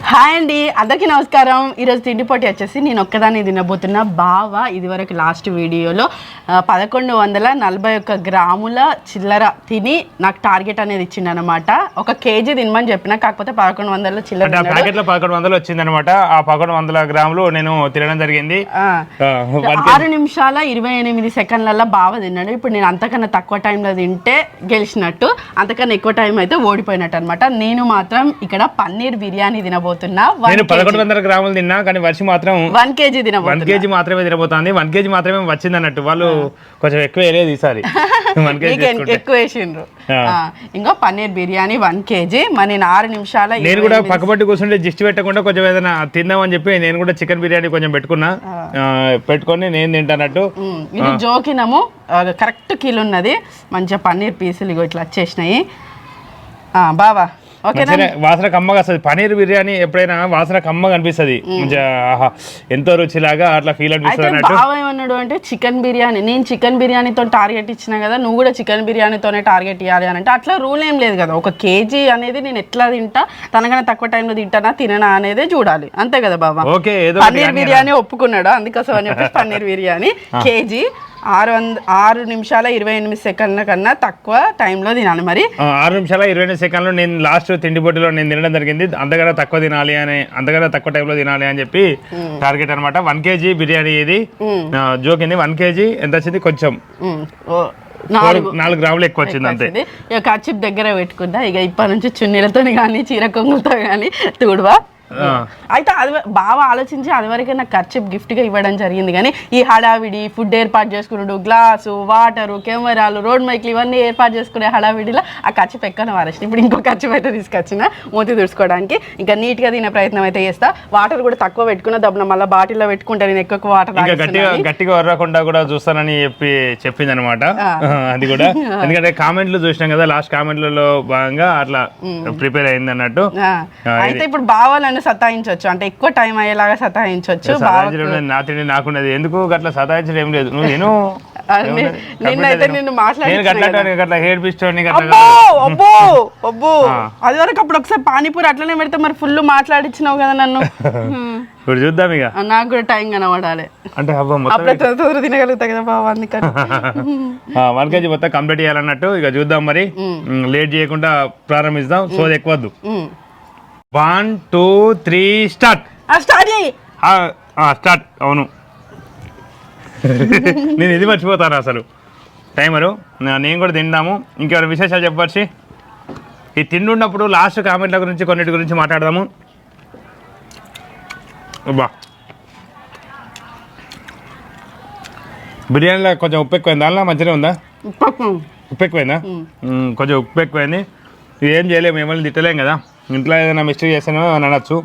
Hi అండి, అందరికీ నమస్కారం. ఈరోజు తిండి పోటీ వచ్చేసి నేను ఒక్కదాన్ని తినబోతున్నా. బావ ఇదివరకు లాస్ట్ వీడియోలో 1141 గ్రాముల చిల్లర తిని నాకు టార్గెట్ అనేది ఇచ్చిండనమాట. 1 కేజీ తినమని చెప్పిన, కాకపోతే 1100 చిల్లర 1100 వచ్చిందనమాట. ఆ 1100 గ్రాములు నేను తినడం జరిగింది. 6 నిమిషాల 28 సెకండ్లలో బావ తిన్నాడు. ఇప్పుడు నేను అంతకన్నా తక్కువ టైంలో తింటే గెలిచినట్టు, అంతకన్నా ఎక్కువ టైం అయితే ఓడిపోయినట్టు అనమాట. నేను మాత్రం ఇక్కడ పన్నీర్ బిర్యానీ తినబోతున్నా. నేను 1100 గ్రాములు తిన్నా, కానీ వర్షి మాత్రం 1 కేజీ తినబోతున్నా. 1 కేజీ మాత్రమే తినబోతుంది. 1 కేజీ మాత్రమే వచ్చింది అన్నట్టు. వాళ్ళు కొంచెం ఎక్కువ వేయలేదు ఈసారి. 1 కేజీ ఎక్కువ వేసిండ్రు. ఇంకో పన్నీర్ బిర్యానీ 1 కేజీ. మరి నేను 6 నిమిషాల నేను కూడా పక్కపట్టి కూర్చుంటే జిస్ట్ పెట్టకుండా కొంచెం ఏదైనా తిందామని చెప్పి నేను కూడా చికెన్ బిర్యానీ కొంచెం పెట్టుకొని నేను తింటానట్టు. ఇది జోకినము కరెక్ట్ కిలో ఉన్నది. మంచిగా పన్నీర్ పీసులు ఇగో ఇట్లా వచ్చేసినాయి. బావా వాసన కమ్మగా వస్తుంది. పన్నీర్ బిర్యానీ ఎప్పుడైనా వాసన కమ్మగా అనిపిస్తుంది. ఎంతో రుచిలాగా అట్లా ఫీల్ అనిపిస్తుంది అన్నట్టు. బావ ఏమన్నాడు అంటే చికెన్ బిర్యానీ, నేను చికెన్ బిర్యానీతో టార్గెట్ ఇచ్చిన కదా, నువ్వు కూడా చికెన్ బిర్యానీతోనే టార్గెట్ ఇవ్వాలి అని అంటే, అట్లా రూల్ ఏం లేదు కదా. 1 కేజీ అనేది నేను ఎట్లా తింటా, తనకన్నా తక్కువ టైంలో తింటానా తిననా అనేదే చూడాలి, అంతే కదా బాబా. పన్నీర్ బిర్యానీ ఒప్పుకున్నాడు, అందుకోసం అని చెప్పి పన్నీర్ బిర్యానీ కేజీ 6 నిమిషాల 28 సెకండ్ల కన్నా తక్కువ టైంలో తినాలి. మరి 6 నిమిషాల 28 సెకండ్లు నేను లాస్ట్ తిండి పొట్టిలో నేను తినడం జరిగింది. అంతకన్నా తక్కువ తినాలి అని, అంతకన్నా తక్కువ టైంలో తినాలి అని చెప్పి టార్గెట్ అనమాట. 1 కేజీ బిర్యానీ ఇది జోకింది. 1 కేజీ ఎంత వచ్చింది? కొంచెం 4 గ్రాములు ఎక్కువ వచ్చింది అంతే. ఇక కర్చిప్ దగ్గర పెట్టుకుంటా. ఇక ఇప్పటి నుంచి చున్నీలతో కానీ చీర కొంగులతో కానీ తుడువా. అయితే అది బాగా ఆలోచించి అది వరకే నాకు ఖర్చు గిఫ్ట్గా ఇవ్వడం జరిగింది. కానీ ఈ హడావిడి ఫుడ్ ఏర్పాటు చేసుకున్నాడు, గ్లాసు, వాటరు, కెమెరాలు, రోడ్ మైక్లు ఇవన్నీ ఏర్పాటు చేసుకునే హడావిడిలో ఆ ఖర్చు ఎక్కన వారేసిన. ఇప్పుడు ఇంకో ఖర్చు అయితే తీసుకొచ్చిన మూతి తుడుచుకోవడానికి. ఇంకా నీట్గా తినే ప్రయత్నం అయితే చేస్తా. వాటర్ కూడా తక్కువ పెట్టుకున్న దబ్బున మళ్ళీ బాటిల్లో పెట్టుకుంటే నేను ఎక్కువ వాటర్ గట్టిగా వర్రకుండా కూడా చూస్తానని చెప్పింది అనమాట. అది కూడా ఎందుకంటే కామెంట్లు చూసినాం కదా, లాస్ట్ కామెంట్లలో భాగంగా అట్లా ప్రిపేర్ అయింది అన్నట్టు. అయితే ఇప్పుడు బావాలని సతాయించవచ్చు, అంటే ఎక్కువ టైం అయ్యేలాగా సతాయించవచ్చు. నా తిండి నాకున్నది, ఎందుకు అట్లా సతాయించడం ఏం లేదు. నేను నిన్నైతే నిన్ను అది వరకు అప్పుడు ఒకసారి పానీపూరి అట్లనే పెడితే మరి ఫుల్ మాట్లాడించినావు కదా నన్ను. ఇప్పుడు చూద్దాం ఇక. నాకు కూడా టైం కనబడాలి అంటే అప్పుడు తినగలుగుతా కదా బాబా, అందుకని 1 కేజీ మొత్తం కంప్లీట్ చేయాలన్నట్టు. ఇక చూద్దాం, మరి లేట్ చేయకుండా ప్రారంభిస్తాం. సోది ఎక్కువద్దు. 1 2 3 స్టార్ట్. అవును, నేను ఇది మర్చిపోతాను అసలు టైమరు. నేను కూడా తిందాము. ఇంకెవరి విశేషాలు చెప్పవచ్చు. ఈ తిండి ఉన్నప్పుడు లాస్ట్ కామెంట్ల గురించి కొన్నిటి గురించి మాట్లాడదాము. బా, బిర్యానీలో కొంచెం ఉప్పు ఎక్కువైంది. దానిలో మంచిగా ఉందా? ఉప్పు ఎక్కువైందా? కొంచెం ఉప్పు ఎక్కువైంది. ఏం చేయలేము, మిమ్మల్ని తిట్టలేం కదా. ఇంట్లో ఏదైనా మిస్టేక్ చేస్తానో అని అనొచ్చు.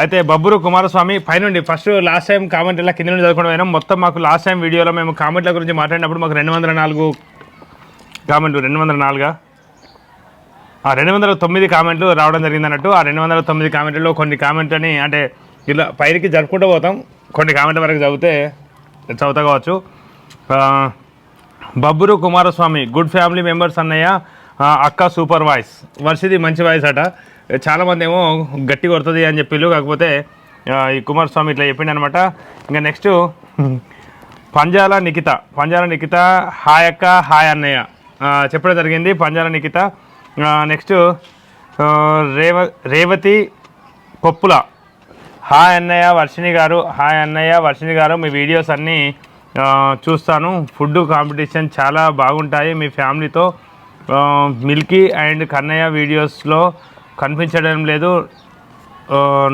అయితే బబ్బురు కుమారస్వామి పైనుండి ఫస్ట్ లాస్ట్ టైం కామెంట్ ఇలా కింద నుండి చదువుకోవడం అయినా మొత్తం మాకు లాస్ట్ టైం వీడియోలో మేము కామెంట్ల గురించి మాట్లాడినప్పుడు మాకు 204 కామెంట్లు, 209 కామెంట్లు రావడం జరిగింది అన్నట్టు. ఆ 209 కామెంట్లలో కొన్ని కామెంట్లని అంటే ఇలా పైకి జరుపుకుంటూ పోతాం. కొన్ని కామెంట్ల వరకు చదువుతా కావచ్చు. బబ్బురు కుమారస్వామి, గుడ్ ఫ్యామిలీ మెంబర్స్ అన్నయ్య, అక్క సూపర్ వాయిస్. వర్షిది మంచి వాయిస్ అట. చాలామంది ఏమో గట్టి కొడుతుంది అని చెప్పిళ్ళు, కాకపోతే ఈ కుమారస్వామి ఇట్లా చెప్పిండు అనమాట. ఇంకా నెక్స్ట్ పంజాల నిఖిత హాయ్ అక్క, హాయ్ అన్నయ్య చెప్పడం జరిగింది. పంజాల నిఖిత. నెక్స్ట్ రేవతి పొప్పుల, హాయ్ అన్నయ్య వర్షిణి గారు, హాయ్ అన్నయ్య వర్షిణి గారు, మీ వీడియోస్ అన్నీ చూస్తాను. ఫుడ్ కాంపిటీషన్ చాలా బాగుంటాయి మీ ఫ్యామిలీతో. మిల్కీ అండ్ కన్నయ్య వీడియోస్లో కనిపించడం లేదు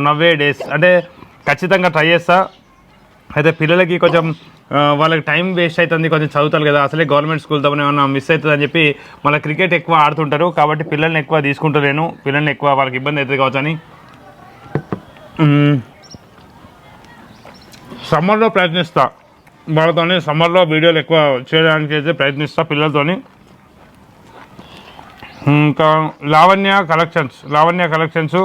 నవ్వే డేస్. అంటే ఖచ్చితంగా ట్రై చేస్తా. అయితే పిల్లలకి కొంచెం వాళ్ళకి టైం వేస్ట్ అవుతుంది, కొంచెం చదువుతారు కదా, అసలే గవర్నమెంట్ స్కూల్తో ఏమన్నా మిస్ అవుతుంది అని చెప్పి మళ్ళీ క్రికెట్ ఎక్కువ ఆడుతుంటారు. కాబట్టి పిల్లల్ని ఎక్కువ తీసుకుంటలేను, పిల్లల్ని ఎక్కువ వాళ్ళకి ఇబ్బంది అవుతుంది కావచ్చు అని. సమ్మర్లో ప్రయత్నిస్తా, వాళ్ళతోని సమ్మర్లో వీడియోలు ఎక్కువ చేయడానికి అయితే ప్రయత్నిస్తా పిల్లలతోని. ఇంకా లావణ్య కలెక్షన్స్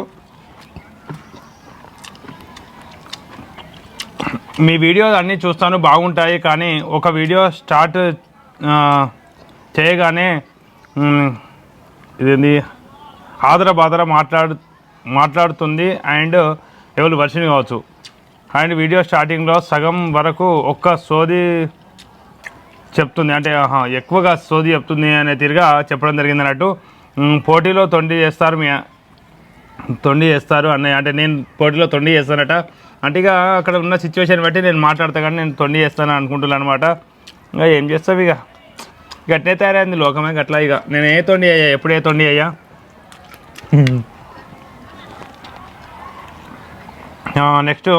మీ వీడియోలు అన్నీ చూస్తాను, బాగుంటాయి. కానీ ఒక వీడియో స్టార్ట్ చేయగానే ఇదేంది ఆదర బాదర మాట్లాడుతుంది అండ్ ఎవరు వర్షిని కావచ్చు. అండ్ వీడియో స్టార్టింగ్లో సగం వరకు ఒక్క సోది చెప్తుంది, అంటే ఎక్కువగా సోది చెప్తుంది అనే తీరుగా చెప్పడం జరిగింది అన్నట్టు. పోటీలో తొండి చేస్తారు అన్నయ్య, అంటే నేను పోటీలో తొండి చేస్తానట. అంటే ఇక అక్కడ ఉన్న సిచ్యువేషన్ బట్టి నేను మాట్లాడతా కానీ నేను తొండి చేస్తాను అనుకుంటున్నాను అనమాట. ఇంకా ఏం చేస్తావు, ఇక గట్నే తయారైంది లోకమే గట్లా. ఇక నేను ఏ తొండి అయ్యా, ఎప్పుడు ఏ తొండి అయ్యా. నెక్స్ట్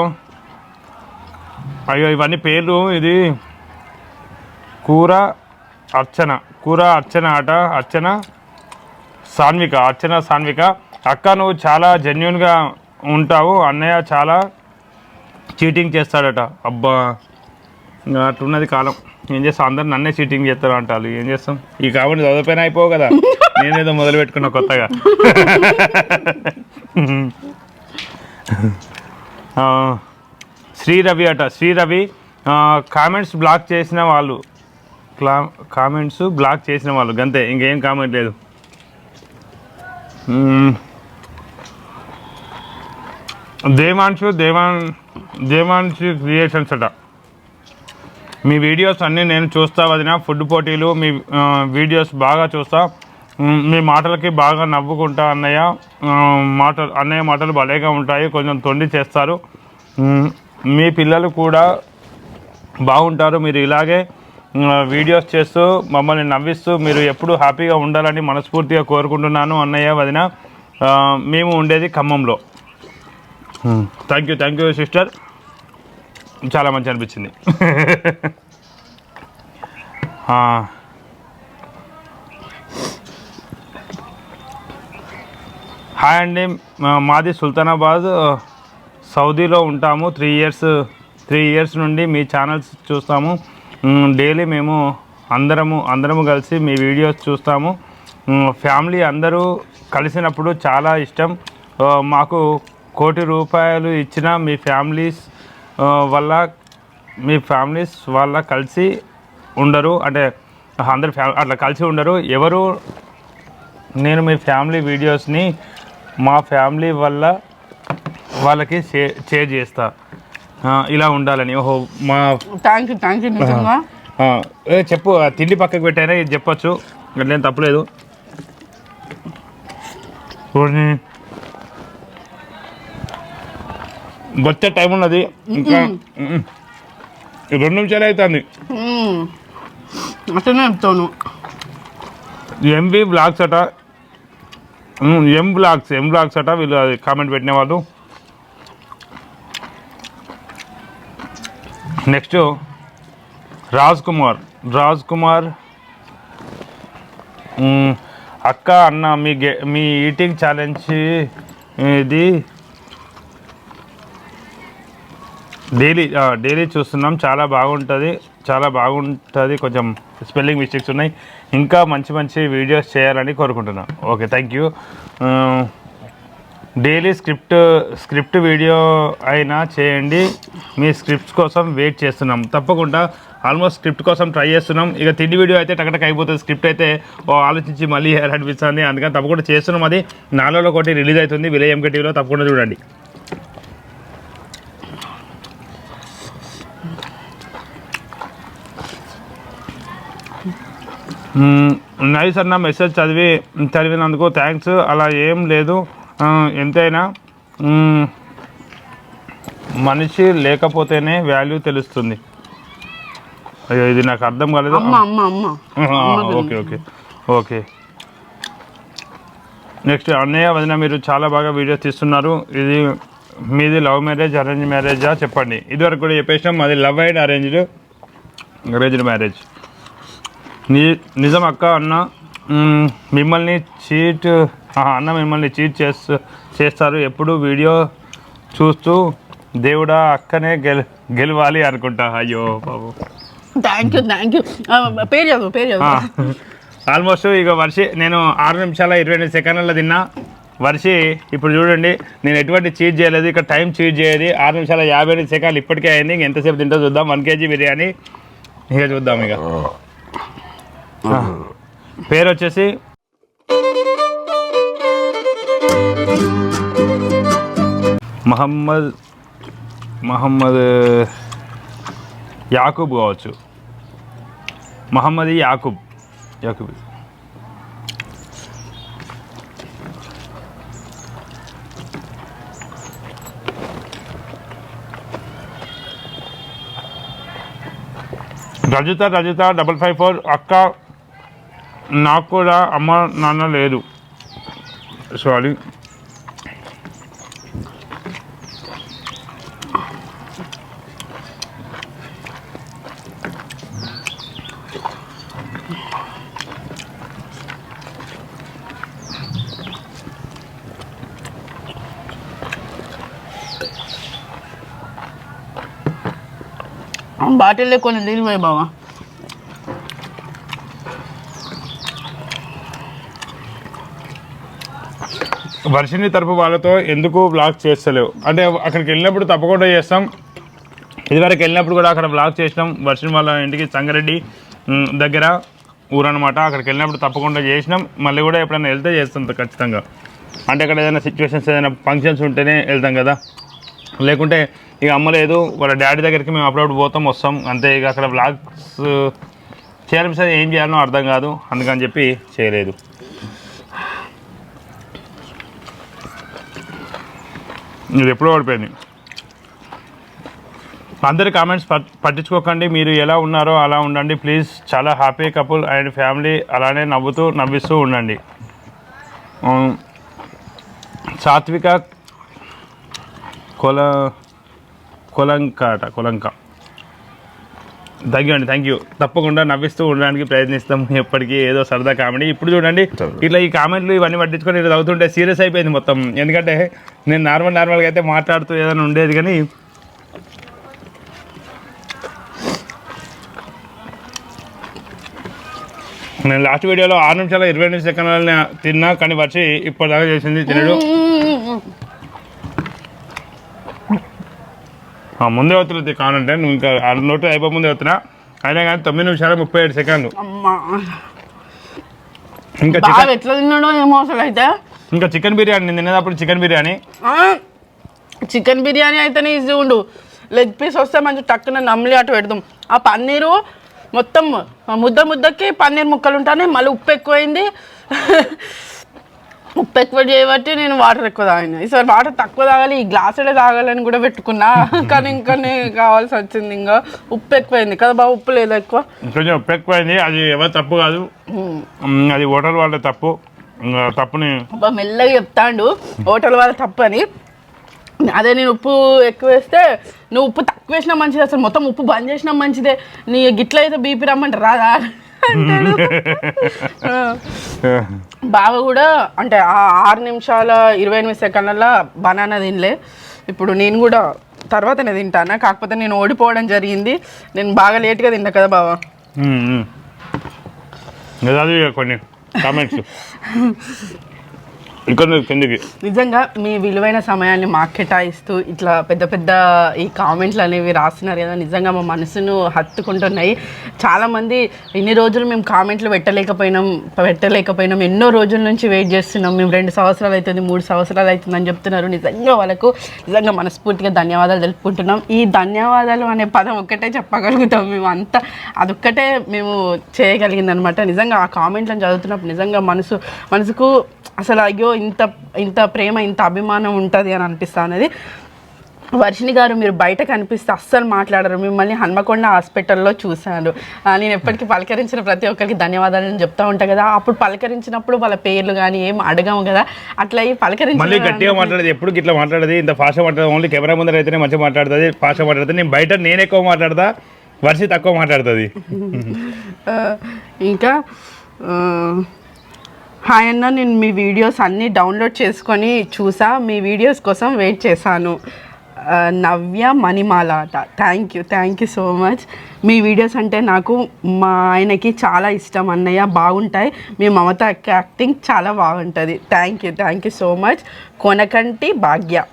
అయ్యో ఇవన్నీ పేర్లు, ఇది కూర అర్చన అట, అర్చన సాన్విక. అక్క నువ్వు చాలా జెన్యున్గా ఉంటావు, అన్నయ్య చాలా చీటింగ్ చేస్తాడట. అబ్బా ఇంకా అట్లున్నది కాలం, ఏం చేస్తాం, అందరు నన్నే చీటింగ్ చేస్తారు అంటారు, ఏం చేస్తాం. ఈ కాబట్టి చదివిపోయినా అయిపోవు కదా, నేనేదో మొదలు పెట్టుకున్నా కొత్తగా. శ్రీరవి కామెంట్స్ బ్లాక్ చేసిన వాళ్ళు గంతే, ఇంకేం కామెంట్ లేదు. దేవాంశు క్రియేషన్స్ అట, మీ వీడియోస్ అన్నీ నేను చూస్తా వదిన, ఫుడ్ పోటీలు మీ వీడియోస్ బాగా చూస్తా, మీ మాటలకి బాగా నవ్వుకుంటా అన్నయ్య మాటలు భలేగా ఉంటాయి, కొంచెం తొండి చేస్తారు, మీ పిల్లలు కూడా బాగుంటారు, మీరు ఇలాగే వీడియోస్ చేస్తూ మమ్మల్ని నవ్విస్తూ మీరు ఎప్పుడు హ్యాపీగా ఉండాలని మనస్ఫూర్తిగా కోరుకుంటున్నాను అన్నయ్య వదిన. మేము ఉండేది ఖమ్మంలో. థ్యాంక్ యూ సిస్టర్, చాలా మంచి అనిపించింది. హాయ్ అండి, మాది సుల్తానాబాద్, సౌదీలో ఉంటాము. 3 ఇయర్స్ నుండి మీ ఛానల్స్ చూస్తాము. డైలీ మేము అందరము కలిసి మీ వీడియోస్ చూస్తాము. ఫ్యామిలీ అందరూ కలిసినప్పుడు చాలా ఇష్టం. మాకు ₹1 కోటి ఇచ్చిన మీ ఫ్యామిలీస్ వల్ల కలిసి ఉండరు, అంటే అందరు అట్లా కలిసి ఉండరు ఎవరు. నేను మీ ఫ్యామిలీ వీడియోస్ని మా ఫ్యామిలీ వాళ్ళకి షేర్ చేస్తా, ఇలా ఉండాలని. ఓహో మా థ్యాంక్ యూ నిజంగా. చెప్పు, తిండి పక్కకు పెట్టారా, ఇది చెప్పచ్చు, అట్లేం తప్పలేదు. వచ్చే టైం ఉన్నది, ఇంకా 2 నిమిషాలు అవుతుంది. అట్లనే చెప్తాను. ఎంవి బ్లాగ్స్ అట, ఎం బ్లాగ్స్ అట వీళ్ళు కామెంట్ పెట్టిన వాళ్ళు. నెక్స్ట్ రాజ్ కుమార్ అక్క అన్న మీ ఈటింగ్ ఛాలెంజ్ ఇది డైలీ చూస్తున్నాం, చాలా బాగుంటుంది, కొంచెం స్పెల్లింగ్ మిస్టేక్స్ ఉన్నాయి, ఇంకా మంచి వీడియోస్ చేయాలని కోరుకుంటున్నాను. Okay, thank you. Daily script video అయినా చేయండి, మీ స్క్రిప్ట్స్ కోసం వెయిట్ చేస్తున్నాం. తప్పకుండా ఆల్మోస్ట్ స్క్రిప్ట్ కోసం ట్రై చేస్తున్నాం. ఇక తిండి వీడియో అయితే టకటక అయిపోతుంది, స్క్రిప్ట్ అయితే ఆలోచించి మళ్ళీ అనిపిస్తుంది, అందుకని తప్పకుండా చేస్తున్నాం. అది 4లో 1 రిలీజ్ అవుతుంది విలేజ్ ఎంకే టీవీలో, తప్పకుండా చూడండి. నైస్ అన్న, మెసేజ్ చదివినందుకు థ్యాంక్స్. అలా ఏం లేదు, ఎంతైనా మనిషి లేకపోతేనే వాల్యూ తెలుస్తుంది. అయ్యో ఇది నాకు అర్థం కాలేదు. ఓకే. నెక్స్ట్ అన్నయ్య వదిన, మీరు చాలా బాగా వీడియోస్ తీస్తున్నారు. ఇది మీది లవ్ మ్యారేజ్ అరేంజ్ మ్యారేజా చెప్పండి. ఇదివరకు కూడా చెప్పేసినాం, మాది లవ్ అండ్ అరేంజ్డ్ మ్యారేజ్. నిజం అక్క, అన్న మిమ్మల్ని చీట్ చేస్తారు, ఎప్పుడు వీడియో చూస్తూ దేవుడా అక్కనే గెలవాలి అనుకుంటా. అయ్యో బాబు, థ్యాంక్ యూ. పేరు ఆల్మోస్ట్ ఇక వర్షి నేను 6 నిమిషాల 22 సెకండ్లలో తిన్నా. వర్షి ఇప్పుడు చూడండి, నేను ఎటువంటి చీట్ చేయలేదు, ఇక్కడ టైం చీట్ చేయదు. 6 నిమిషాల 52 సెకండ్లు ఇప్పటికే అయింది. ఇంక ఎంతసేపు తింటో చూద్దాం. 1 kg బిర్యానీ ఇక చూద్దాం. ఇక పేరు వచ్చేసి మహమ్మద్ యాకూబ్ కావచ్చు. మహమ్మద్ యాకూబ్. రజిత 554 అక్క నాకు కూడా అమ్మ నాన్న లేదు. సారీ. బాటిల్లో కొన్ని నీళ్ళు పోయి బావా. వర్షిని తరపు వాళ్ళతో ఎందుకు బ్లాగ్ చేస్తలేవు అంటే అక్కడికి వెళ్ళినప్పుడు తప్పకుండా చేస్తాం. ఇదివరకు వెళ్ళినప్పుడు కూడా అక్కడ బ్లాగ్ చేసినాం. వర్షిని వాళ్ళ ఇంటికి సంగారెడ్డి దగ్గర ఊరు అనమాట. అక్కడికి వెళ్ళినప్పుడు తప్పకుండా చేసినాం. మళ్ళీ కూడా ఎప్పుడైనా వెళ్తే చేస్తాం ఖచ్చితంగా. అంటే అక్కడ ఏదైనా సిచ్యువేషన్స్ ఏదైనా ఫంక్షన్స్ ఉంటేనే వెళ్తాం కదా. లేకుంటే ఇక అమ్మ లేదు వాళ్ళ డాడీ దగ్గరికి మేము అప్పుడప్పుడు పోతాం వస్తాం అంతే. ఇక అక్కడ బ్లాగ్స్ చేయాల్సి ఏం చేయాలో అర్థం కాదు, అందుకని చెప్పి చేయలేదు. ఇది ఎప్పుడో ఓడిపోయింది. అందరి కామెంట్స్ పట్టించుకోకండి. మీరు ఎలా ఉన్నారో అలా ఉండండి ప్లీజ్. చాలా హ్యాపీ కపుల్ అండ్ ఫ్యామిలీ. అలానే నవ్విస్తూ ఉండండి. సాత్విక కొలంక థ్యాంక్ యూ. తప్పకుండా నవ్విస్తూ ఉండడానికి ప్రయత్నిస్తాం ఎప్పటికీ, ఏదో సరదా కామెడీ. ఇప్పుడు చూడండి ఇట్లా ఈ కామెంట్లు ఇవన్నీ పట్టించుకొని ఇట్లా చదువుతుంటే సీరియస్ అయిపోయింది మొత్తం. ఎందుకంటే నేను నార్మల్గా అయితే మాట్లాడుతూ ఏదైనా ఉండేది, కానీ నేను లాస్ట్ వీడియోలో 6 నిమిషాల 22 సెకండ్లని తిన్నా, కానీ వచ్చి ఇప్పటిదాకా చేసింది తినడు. ముందే అవుతుంది కావాలంటే నువ్వు ఇంకా 6 నోట్లు అయిపోయి ముందే అవుతున్నా. అయినా కానీ 9 నిమిషాల 37 సెకండ్లు. ఇంకా ఎట్లా తిన్నాడో ఏమో అసలు. అయితే ఇంకా చికెన్ బిర్యానీ నేను తినేటప్పుడు చికెన్ బిర్యానీ అయితేనే ఈజీ ఉండు. లెగ్ పీస్ వస్తే మంచి టక్కున నమ్మిలి అటు పెడదాం. ఆ పన్నీరు మొత్తం ముద్దకి పన్నీర్ ముక్కలు ఉంటాయి. మళ్ళీ ఉప్పు ఎక్కువైంది. ఉప్పు ఎక్కువ చేయబట్టి నేను వాటర్ ఎక్కువ తాగిన. ఈసారి వాటర్ తక్కువ తాగాలి, ఈ గ్లాసులే తాగాలని కూడా పెట్టుకున్నా, కానీ ఇంకా కావాల్సి వచ్చింది. ఇంకా ఉప్పు ఎక్కువైంది కదా బాబు. ఉప్పు లేదా ఎక్కువ, కొంచెం ఉప్పు ఎక్కువైంది. అది ఎవరు తప్పు కాదు, అది హోటల్ వాళ్ళ తప్పుని మెల్లగా చెప్తాండు హోటల్ వాళ్ళ తప్పు అని. అదే నేను ఉప్పు ఎక్కువ వేస్తే, నువ్వు ఉప్పు తక్కువ వేసినా మంచిది, అసలు మొత్తం ఉప్పు బంద్ చేసినా మంచిదే, నీ గిట్ల అయితే బీపీ రమ్మంటే రాదా అంటాడు. బావ కూడా అంటే 6 నిమిషాల 28 సెకండ్ల బనానా తినలే. ఇప్పుడు నేను కూడా తర్వాతనే తింటాను, కాకపోతే నేను ఓడిపోవడం జరిగింది. నేను బాగా లేట్గా తింటా కదా బావ. కొన్ని కామెంట్స్ నిజంగా మీ విలువైన సమయాన్ని మాకు కేటాయిస్తూ ఇట్లా పెద్ద పెద్ద ఈ కామెంట్లు అనేవి రాస్తున్నారు కదా, నిజంగా మా మనసును హత్తుకుంటున్నాయి. చాలామంది ఇన్ని రోజులు మేము కామెంట్లు పెట్టలేకపోయినాం, ఎన్నో రోజుల నుంచి వెయిట్ చేస్తున్నాం, మేము 2 సంవత్సరాలు అవుతుంది 3 సంవత్సరాలు అవుతుందని చెప్తున్నారు. నిజంగా వాళ్ళకు నిజంగా మనస్ఫూర్తిగా ధన్యవాదాలు తెలుపుకుంటున్నాం. ఈ ధన్యవాదాలు అనే పదం ఒక్కటే చెప్పగలుగుతాం మేము, అంతా అదొక్కటే మేము చేయగలిగిందనమాట. నిజంగా ఆ కామెంట్లను చదువుతున్నప్పుడు నిజంగా మనసుకు అసలు అయ్యో ఇంత ప్రేమ ఇంత అభిమానం ఉంటుంది అని అనిపిస్తా అనేది. వర్షిని గారు మీరు బయట కనిపిస్తే అస్సలు మాట్లాడరు, మిమ్మల్ని హన్మకొండ హాస్పిటల్లో చూశాను. నేను ఎప్పటికీ పలకరించిన ప్రతి ఒక్కరికి ధన్యవాదాలు చెప్తా ఉంటాను కదా, అప్పుడు పలకరించినప్పుడు వాళ్ళ పేర్లు కానీ ఏం అడగాము కదా, అట్లా పలకరించి గట్టిగా మాట్లాడేది, ఎప్పుడు ఇట్లా మాట్లాడేది, ఇంత ఫాస్ట్గా మాట్లాడదు, ఓన్లీ కెమెరా ముందర అయితేనే మంచిగా మాట్లాడుతుంది, ఫాస్ట్గా మాట్లాడుతుంది. నేను బయట నేను ఎక్కువ మాట్లాడతా, వర్షి తక్కువ మాట్లాడుతుంది. ఇంకా హాయ్ అన్న, నేను మీ వీడియోస్ అన్నీ డౌన్లోడ్ చేసుకొని చూసా, మీ వీడియోస్ కోసం వెయిట్ చేశాను. నవ్య మణిమాల అట. Thank you so much. Me videos అంటే నాకు మా ఆయనకి చాలా ఇష్టం అన్నయ్య, బాగుంటాయి. మీ మమత యాక్టింగ్ చాలా బాగుంటుంది. Thank you so much. Konakanti Bhagya.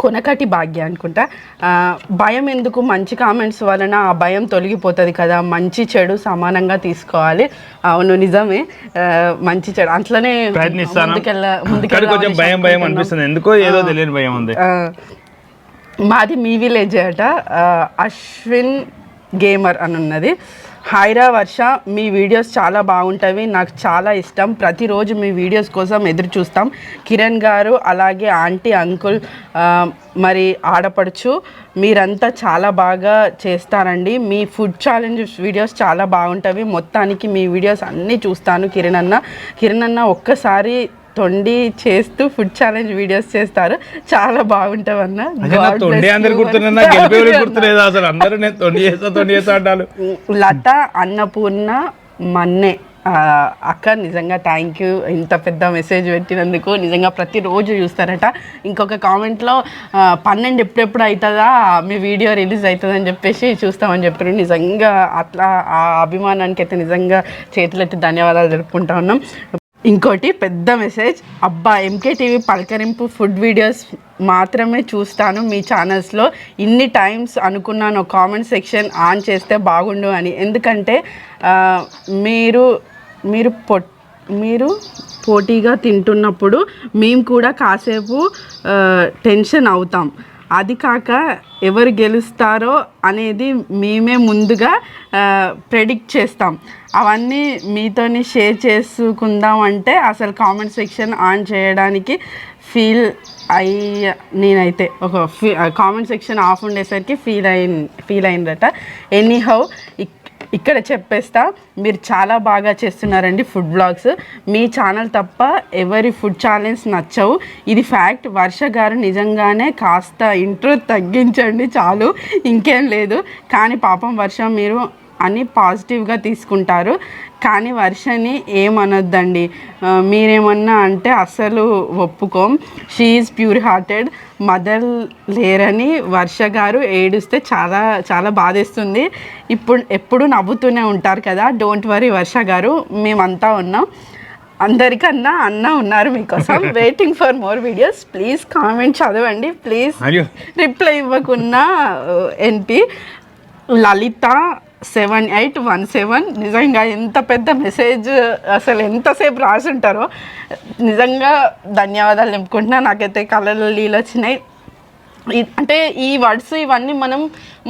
Konakati Bhagya అనుకుంటా. భయం ఎందుకు, మంచి కామెంట్స్ వలన ఆ భయం తొలగిపోతుంది కదా, మంచి చెడు సమానంగా తీసుకోవాలి. అవును నిజమే, మంచి చెడు అట్లనే కొంచెం భయం భయం అనిపిస్తుంది, ఎందుకో ఏదో తెలియని భయం ఉంది. మాది మీ విలేజ్ అట, అశ్విన్ గేమర్ అని ఉన్నది. హాయ్రా వర్ష, మీ వీడియోస్ చాలా బాగుంటాయి, నాకు చాలా ఇష్టం, ప్రతిరోజు మీ వీడియోస్ కోసం ఎదురు చూస్తాం. కిరణ్ గారు అలాగే ఆంటీ అంకుల్ మరి ఆడపడుచు మీరంతా చాలా బాగా చేస్తారండి. మీ ఫుడ్ ఛాలెంజ్ వీడియోస్ చాలా బాగుంటాయి, మొత్తానికి మీ వీడియోస్ అన్నీ చూస్తాను. కిరణ్ అన్న ఒక్కసారి తొండి చేస్తూ ఫుడ్ ఛాలెంజ్ వీడియోస్ చేస్తారు, చాలా బాగుంటావు అన్న. లత అన్నపూర్ణ మన్నే అక్క, నిజంగా థ్యాంక్ యూ, ఇంత పెద్ద మెసేజ్ పెట్టినందుకు. నిజంగా ప్రతిరోజు చూస్తారట. ఇంకొక కామెంట్లో 12 ఎప్పుడెప్పుడు అవుతుందా మీ వీడియో రిలీజ్ అవుతుందని చెప్పేసి చూస్తామని చెప్పారు. నిజంగా అట్లా ఆ అభిమానానికి అయితే నిజంగా చేతులెత్తి ధన్యవాదాలు జరుపుకుంటా ఉన్నాం. ఇంకోటి పెద్ద మెసేజ్, అబ్బా ఎంకే టీవీ పలకరింపు ఫుడ్ వీడియోస్ మాత్రమే చూస్తాను మీ ఛానల్స్లో, ఇన్ని టైమ్స్ అనుకున్నాను కామెంట్ సెక్షన్ ఆన్ చేస్తే బాగుండు అని, ఎందుకంటే మీరు పోటీగా తింటున్నప్పుడు మేము కూడా కాసేపు టెన్షన్ అవుతాం, అది కాక ఎవరు గెలుస్తారో అనేది మేమే ముందుగా ప్రెడిక్ట్ చేస్తాం. అవన్నీ మీతోని షేర్ చేసుకుందాం అంటే అసలు కామెంట్ సెక్షన్ ఆన్ చేయడానికి నేనైతే ఒక కామెంట్ సెక్షన్ ఆఫ్ ఉండేసరికి ఫీల్ అయిందట. ఎనీహౌ ఇక్కడ చెప్పేస్తా, మీరు చాలా బాగా చేస్తున్నారండి ఫుడ్ బ్లాగ్స్, మీ ఛానల్ తప్ప ఎవరి ఫుడ్ ఛాలెంజ్ నచ్చవు, ఇది ఫ్యాక్ట్. వర్ష గారు నిజంగానే కాస్త ఇంట్రో తగ్గించండి చాలు, ఇంకేం లేదు. కానీ పాపం వర్ష మీరు అని పాజిటివ్గా తీసుకుంటారు, కానీ వర్షని ఏమనొద్దండి, మీరేమన్నా అంటే అస్సలు ఒప్పుకోం. She is pure hearted, mother లేరని వర్ష గారు ఏడుస్తే చాలా చాలా బాధేస్తుంది. ఎప్పుడు నవ్వుతూనే ఉంటారు కదా, డోంట్ వరీ వర్ష గారు, మేమంతా ఉన్నాం. అందరికన్నా అన్న ఉన్నారు మీకోసం. Waiting for more videos, please comment చదవండి ప్లీజ్. రిప్లై ఇవ్వకున్నా ఎన్పి లలిత 7817, నిజంగా ఎంత పెద్ద మెసేజ్, అసలు ఎంతసేపు రాసి ఉంటారో, నిజంగా ధన్యవాదాలు చెప్పుకుంటున్నా. నాకైతే కళ్ళలో నీళ్ళు వచ్చినాయి. అంటే ఈ వర్డ్స్ ఇవన్నీ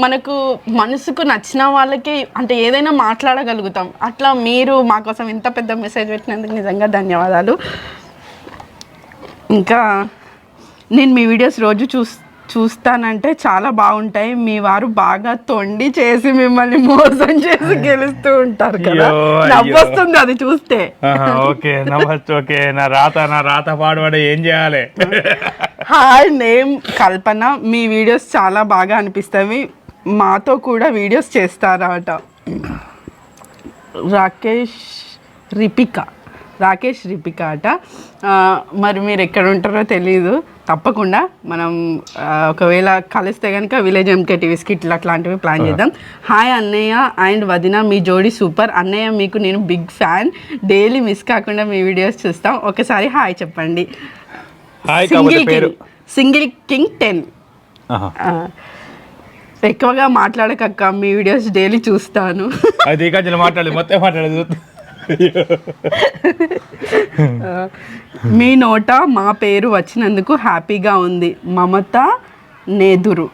మనకు మనసుకు నచ్చిన వాళ్ళకి అంటే ఏదైనా మాట్లాడగలుగుతాం. అట్లా మీరు మా కోసం ఇంత పెద్ద మెసేజ్ పెట్టినందుకు నిజంగా ధన్యవాదాలు. ఇంకా నేను మీ వీడియోస్ రోజు చూస్తానంటే చాలా బాగుంటాయి, మీ వారు బాగా తొండి చేసి మిమ్మల్ని మోసం చేసి గెలుస్తూ ఉంటారు కదా, నవ్వొస్తుంది అది చూస్తే. ఓకే నవ్వచ్చు. ఓకే, నా రాత పాడబడ ఏం చేయాలి. హాయ్ నేమ్ కల్పన, మీ వీడియోస్ చాలా బాగా అనిపిస్తాయి, మాతో కూడా వీడియోస్ చేస్తారట. రాకేష్ రిపిక అట. మరి మీరు ఎక్కడ ఉంటారో తెలీదు, తప్పకుండా మనం ఒకవేళ కలిస్తే కనుక విలేజ్ ఎంకే టీవీ స్కిట్లు అట్లాంటివి ప్లాన్ చేద్దాం. హాయ్ అన్నయ్య అండ్ వదిన, మీ జోడీ సూపర్. అన్నయ్య మీకు నేను బిగ్ ఫ్యాన్, డైలీ మిస్ కాకుండా మీ వీడియోస్ చూస్తాం, ఒకసారి హాయ్ చెప్పండి. Single king 10. ఎక్కువగా మాట్లాడకక్క, మీ వీడియోస్ డైలీ చూస్తాను. మీ నోట మా పేరు వచ్చినందుకు హ్యాపీగా ఉంది. మమత నేదురు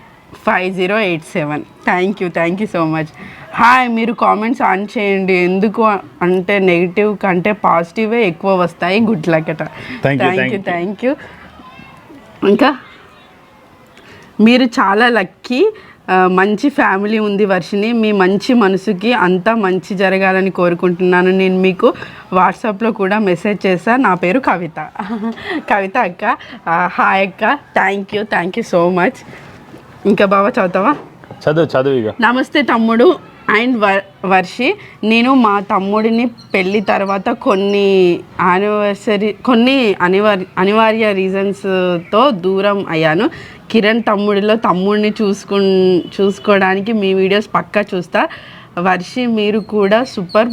5087. Thank you so much. Hi, మీరు కామెంట్స్ ఆన్ చేయండి, ఎందుకు అంటే నెగిటివ్ కంటే పాజిటివే ఎక్కువ వస్తాయి, గుడ్ లక్ అట. Thank you. ఇంకా మీరు చాలా లక్కీ, మంచి ఫ్యామిలీ ఉంది వర్షిని, మీ మంచి మనసుకి అంతా మంచి జరగాలని కోరుకుంటున్నాను. నేను మీకు వాట్సాప్లో కూడా మెసేజ్ చేశాను, నా పేరు కవిత అక్క. హాయ్ అక్క, థ్యాంక్ యూ సో మచ్. ఇంకా బాబా చదువుతావా? చదువు. నమస్తే తమ్ముడు అండ్ వర్షి, నేను మా తమ్ముడిని పెళ్ళి తర్వాత కొన్ని అనివార్య రీజన్స్తో దూరం అయ్యాను. కిరణ్ తమ్ముడిని చూసుకోవడానికి మీ వీడియోస్ పక్కా చూస్తా. వర్షి మీరు కూడా సూపర్,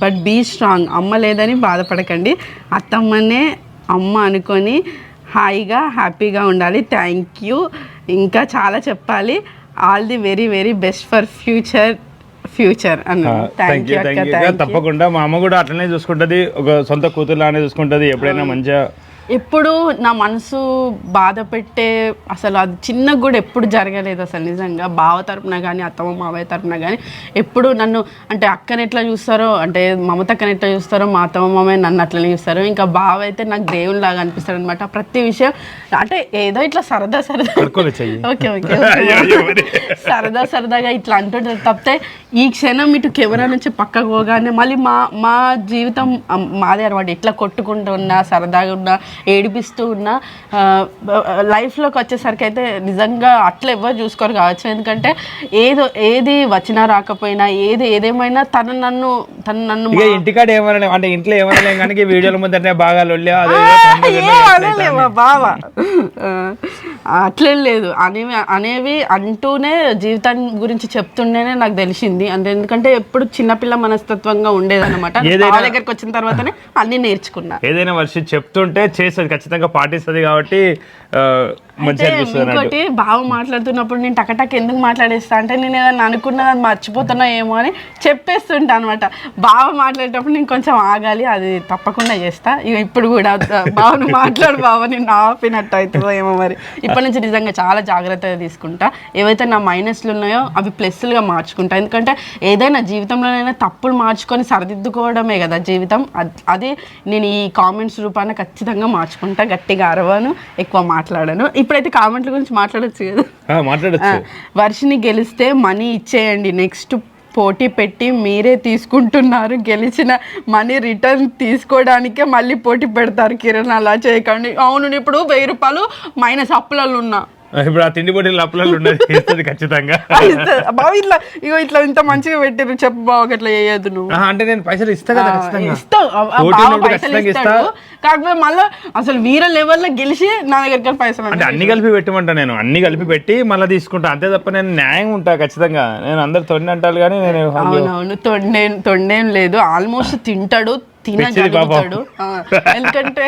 బట్ బీ స్ట్రాంగ్. అమ్మ లేదని బాధపడకండి, అత్తమ్మనే అమ్మ అనుకొని హాయిగా హ్యాపీగా ఉండాలి. Thank you. ఇంకా చాలా చెప్పాలి. All the very very best for future అన్న. థ్యాంక్ యూ అక్క. తప్పకుండా మా అమ్మ కూడా అట్లనే చూసుకుంటది, ఒక సొంత కూతురులానే చూసుకుంటది. ఎప్పుడైనా మంచిగా ఎప్పుడు నా మనసు బాధ పెట్టే అసలు అది చిన్నగా కూడా ఎప్పుడు జరగలేదు అసలు. నిజంగా బావ తరపున కానీ అత్తమ్మ మావయ్య తరపున కానీ ఎప్పుడు నన్ను అంటే అక్కని ఎట్లా చూస్తారో, అంటే మమతక్కని ఎట్లా చూస్తారో మా అత్తమ్మ మామయ్య నన్ను అట్లనే చూస్తారు. ఇంకా బావ అయితే నాకు దేవుని లాగా అనిపిస్తాడు అనమాట. ప్రతి విషయం అంటే ఏదో ఇట్లా సరదా ఓకే సరదాగా ఇట్లా అంటుంటారు తప్పితే ఈ క్షణం ఇటు కెమెరా నుంచి పక్కకు పోగానే మళ్ళీ మా జీవితం మాదే అనమాట. ఇట్లా కొట్టుకుంటూ ఉన్నా, సరదాగా ఉన్నా, ఏడిపిస్తూ ఉన్నా, లైఫ్లోకి వచ్చేసరికి అయితే నిజంగా అట్లా ఎవరు చూసుకోరు కావచ్చు. ఎందుకంటే ఏది వచ్చినా రాకపోయినా ఏదేమైనా తను నన్ను ఇంటికాడ ఏమన్నా అంటే ఇంట్లో ఏమన్నా కానీ వీడియోల ముందరనే బాగా బావా అట్లేం లేదు అనేవి అంటూనే జీవితాన్ని గురించి చెప్తుండేనే నాకు తెలిసింది. అంటే ఎందుకంటే ఎప్పుడు చిన్నపిల్ల మనస్తత్వంగా ఉండేదన్నమాట. దగ్గరికి వచ్చిన తర్వాతనే అన్ని నేర్చుకున్నా. ఏదైనా వర్షం చెప్తుంటే చేస్తుంది, ఖచ్చితంగా పాటిస్తుంది. కాబట్టి ఇంకోటి బావ మాట్లాడుతున్నప్పుడు నేను టకటక్ ఎందుకు మాట్లాడేస్తా అంటే నేను ఏదన్నా అనుకున్నది అది మర్చిపోతున్నా ఏమో అని చెప్పేస్తుంటా అనమాట. బావ మాట్లాడేటప్పుడు నేను కొంచెం ఆగాలి, అది తప్పకుండా చేస్తా. ఇక ఇప్పుడు కూడా బావను మాట్లాడు బావ నేను ఆపినట్టు అవుతుందో ఏమో మరి. ఇప్పటి నుంచి నిజంగా చాలా జాగ్రత్తగా తీసుకుంటా. ఏవైతే నా మైనస్లు ఉన్నాయో అవి ప్లస్లుగా మార్చుకుంటా. ఎందుకంటే ఏదైనా జీవితంలోనైనా తప్పులు మార్చుకొని సరిదిద్దుకోవడమే కదా జీవితం. అది నేను ఈ కామెంట్స్ రూపాన ఖచ్చితంగా మార్చుకుంటా. గట్టిగా అరవను, ఎక్కువ మాట్లాడను. ఇప్పుడైతే కామెంట్ల గురించి మాట్లాడచ్చు కదా. వర్షిని గెలిస్తే మనీ ఇచ్చేయండి, నెక్స్ట్ పోటీ పెట్టి మీరే తీసుకుంటున్నారు, గెలిచిన మనీ రిటర్న్ తీసుకోవడానికే మళ్ళీ పోటీ పెడతారు. కిరణ్ అలా చేయకండి. అవును, ఇప్పుడు 1000 రూపాయలు మైనస్ అప్పులలో ఉన్నా. ఇప్పుడు ఆ తిండి పొట్టిల అప్పులలో ఉన్నది ఖచ్చితంగా బావ ఇట్లా ఇంత మంచిగా పెట్టారు చెప్పు బావ అట్లా చేయొద్దు నువ్వు. అంటే నేను పైసలు ఇస్తా కదా, కాకపోతే మళ్ళీ అసలు వీర లెవెల్లో గెలిచి నా దగ్గర పైసలు అంటే అన్ని కలిపి పెట్టమంటా. నేను అన్ని కలిపి పెట్టి మళ్ళీ తీసుకుంటా, అంతే తప్ప నేను న్యాయం ఉంటా ఖచ్చితంగా. నేను అందరు తొండి అంటారు కానీ నేను అవునవును తొండేం లేదు. ఆల్మోస్ట్ తింటాడు, తినగలుగుతాడు. ఎందుకంటే